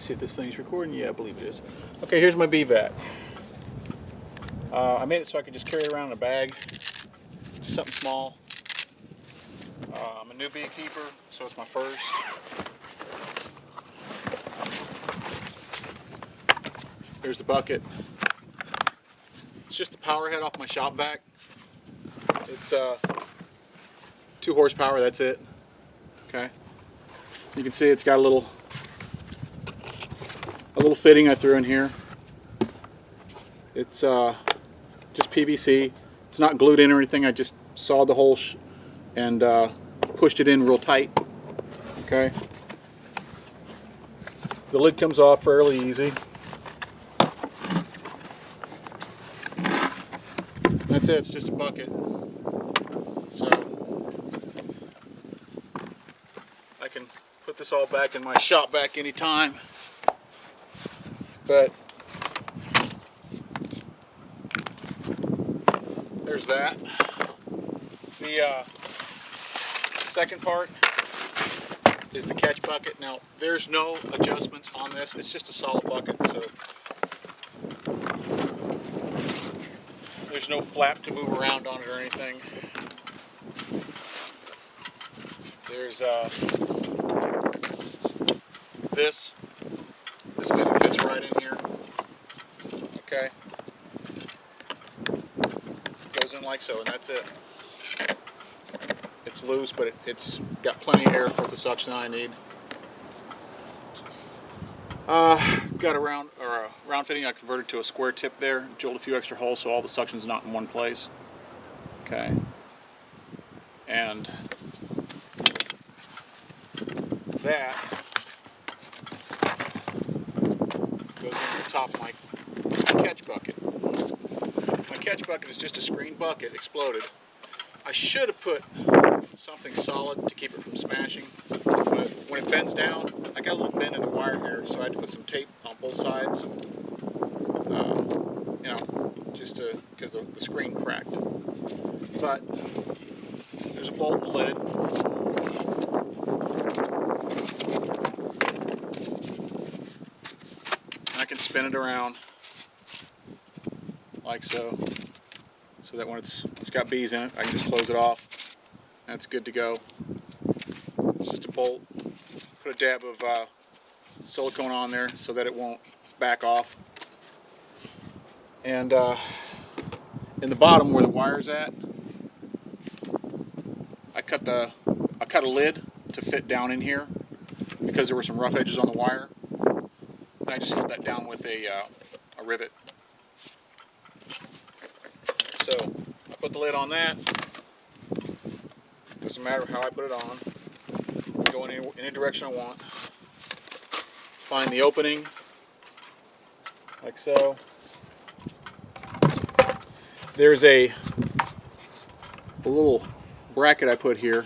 see if this thing's recording. Yeah, I believe it is. Okay, here's my Bee Vac. I made it so I could just carry it around in a bag. Just something small. I'm a new beekeeper, so it's my first. Here's the bucket. It's just the power head off my shop vac. It's 2 horsepower, that's it. Okay. You can see it's got a little fitting I threw in here. It's just PVC. It's not glued in or anything. I just sawed the hole and pushed it in real tight. Okay. The lid comes off fairly easy. That's it. It's just a bucket. So I can put this all back in my shop vac anytime. But there's that. The second part is the catch bucket. Now, there's no adjustments on this. It's just a solid bucket, so there's no flap to move around on it or anything. There's this fits right in here. Okay. Goes in like so, and that's it. It's loose, but it's got plenty of air for the suction I need. Got a round fitting I converted to a square tip there. Drilled a few extra holes so all the suction's not in one place. Okay. And that goes in the top of my catch bucket. My catch bucket is just a screen bucket, exploded. I should have put something solid to keep it from smashing, but when it bends down, I got a little bend in the wire here, so I had to put some tape on both sides, you know, just because the screen cracked. But there's a bolt in the lid. And I can spin it around like so. So that when it's got bees in it, I can just close it off, and it's good to go. It's just a bolt. Put a dab of silicone on there so that it won't back off. And in the bottom where the wire's at, I cut a lid to fit down in here because there were some rough edges on the wire, and I just held that down with a rivet. So I put the lid on that. Doesn't matter how I put it on. Go in any direction I want. Find the opening, like so. There's a little bracket I put here,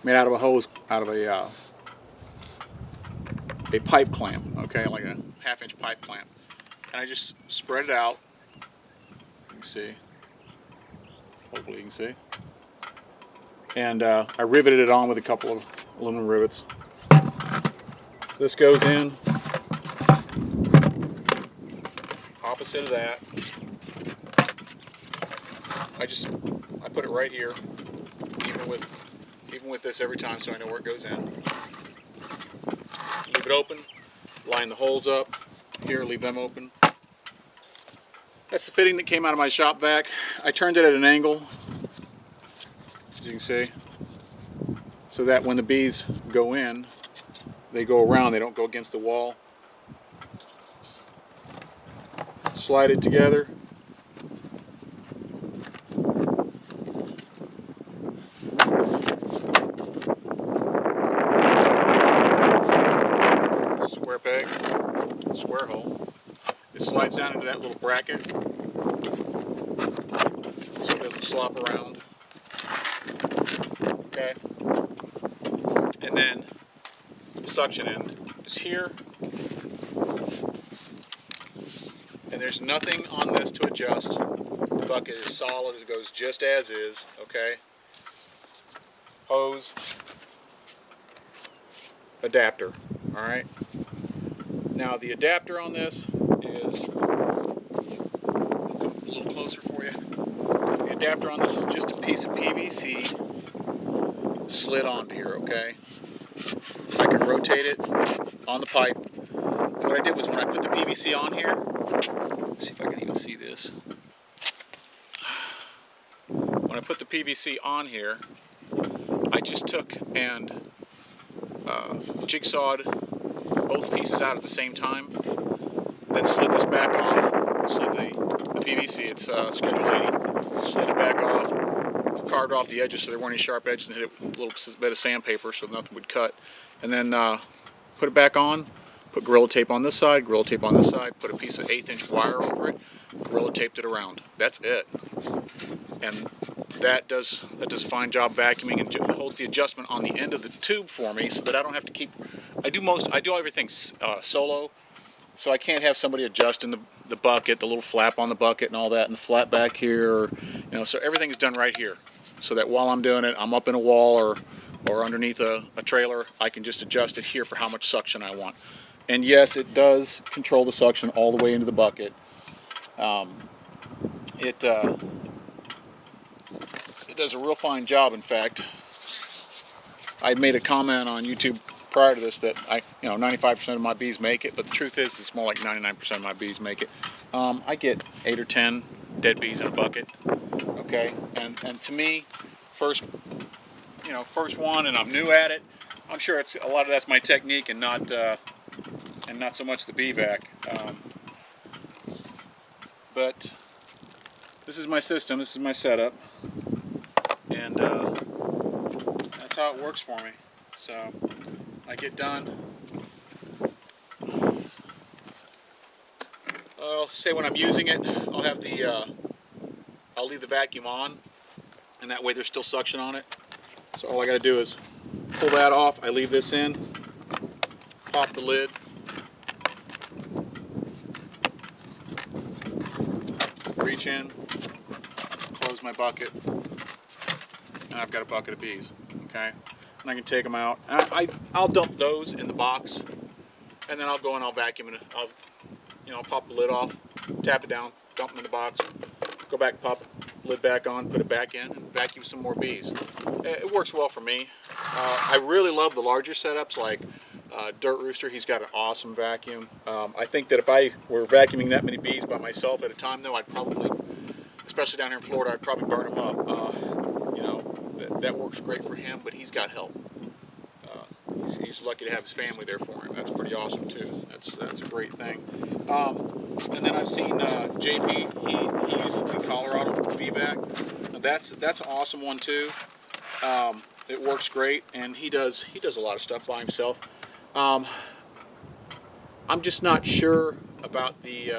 made out of a hose, out of a pipe clamp. Okay, like a 1/2-inch pipe clamp, and I just spread it out. You can see. Hopefully you can see. And I riveted it on with a couple of aluminum rivets. This goes in opposite of that. I put it right here, even with this every time, so I know where it goes in. Leave it open, line the holes up here, leave them open. That's the fitting that came out of my shop vac. I turned it at an angle, as you can see, so that when the bees go in, they go around, they don't go against the wall. Slide it together. Square peg, square hole. It slides down into that little bracket so it doesn't slop around. Okay. And then the suction end is here. And there's nothing on this to adjust. The bucket is solid, it goes just as is, okay? Hose, adapter, alright? Now the adapter on this is, a little closer for you. The adapter on this is just a piece of PVC slid onto here, okay? I can rotate it on the pipe. And what I did was when I put the PVC on here, let's see if I can even see this. When I put the PVC on here, I just took and jigsawed both pieces out at the same time, then slid this back off, slid the PVC, it's schedule 80, slid it back off, carved off the edges so there weren't any sharp edges, and hit it with a little bit of sandpaper so nothing would cut, and then put it back on, put Gorilla Tape on this side, Gorilla Tape on this side, put a piece of 1/8 inch wire over it, Gorilla Taped it around. That's it. And that does a fine job vacuuming and holds the adjustment on the end of the tube for me so that I don't have to keep, I do everything solo, so I can't have somebody adjusting the bucket, the little flap on the bucket and all that, and the flap back here, so everything is done right here, so that while I'm doing it, I'm up in a wall or underneath a trailer, I can just adjust it here for how much suction I want. And yes, it does control the suction all the way into the bucket. It does a real fine job. In fact, I made a comment on YouTube prior to this that 95% of my bees make it, but the truth is it's more like 99% of my bees make it. I get 8 or 10 dead bees in a bucket. Okay, and to me, first one, and I'm new at it. I'm sure it's a lot of that's my technique and not so much the Bee Vac. But this is my system. This is my setup. And that's how it works for me. So I get done. I'll say when I'm using it, I'll have I'll leave the vacuum on, and that way there's still suction on it. So all I got to do is pull that off. I leave this in, pop the lid, reach in, close my bucket. And I've got a bucket of bees, okay? And I can take them out. I'll dump those in the box, and then I'll go and I'll vacuum it. I'll pop the lid off, tap it down, dump them in the box, go back, pop the lid back on, put it back in, and vacuum some more bees. It works well for me. I really love the larger setups like Dirt Rooster. He's got an awesome vacuum. I think that if I were vacuuming that many bees by myself at a time, though, I'd probably, especially down here in Florida, I'd probably burn them up. That works great for him, but he's got help. He's lucky to have his family there for him. That's pretty awesome too. That's a great thing. And then I've seen JP. He uses the Colorado Bee Vac. That's an awesome one too. It works great, and he does a lot of stuff by himself. I'm just not sure about the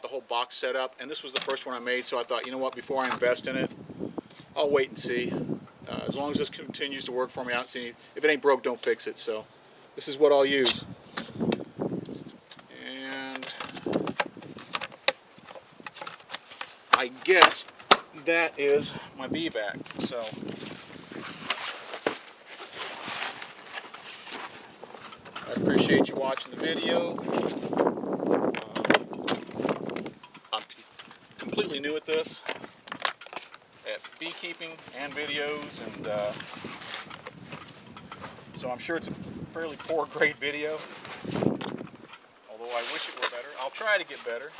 whole box setup, and this was the first one I made, so I thought, you know what, before I invest in it, I'll wait and see. As long as this continues to work for me, I don't see any, if it ain't broke, don't fix it. So this is what I'll use. And I guess that is my Bee Vac. So I appreciate you watching the video. I'm completely new at this, at beekeeping and videos, and so I'm sure it's a fairly poor grade video, although I wish it were better. I'll try to get better.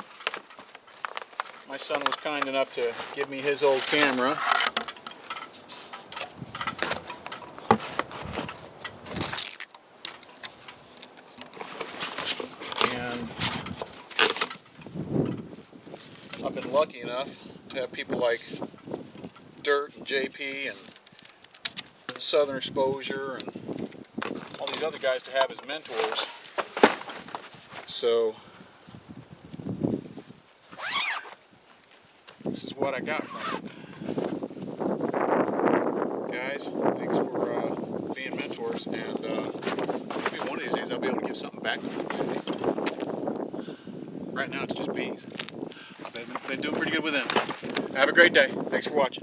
My son was kind enough to give me his old camera. And I've been lucky enough to have people like Dirt and JP and Southern Exposure and all these other guys to have as mentors. So this is what I got from it. Guys, thanks for being mentors, and maybe one of these days I'll be able to give something back to the community. Right now it's just bees. I've been doing pretty good with them. Have a great day. Thanks for watching.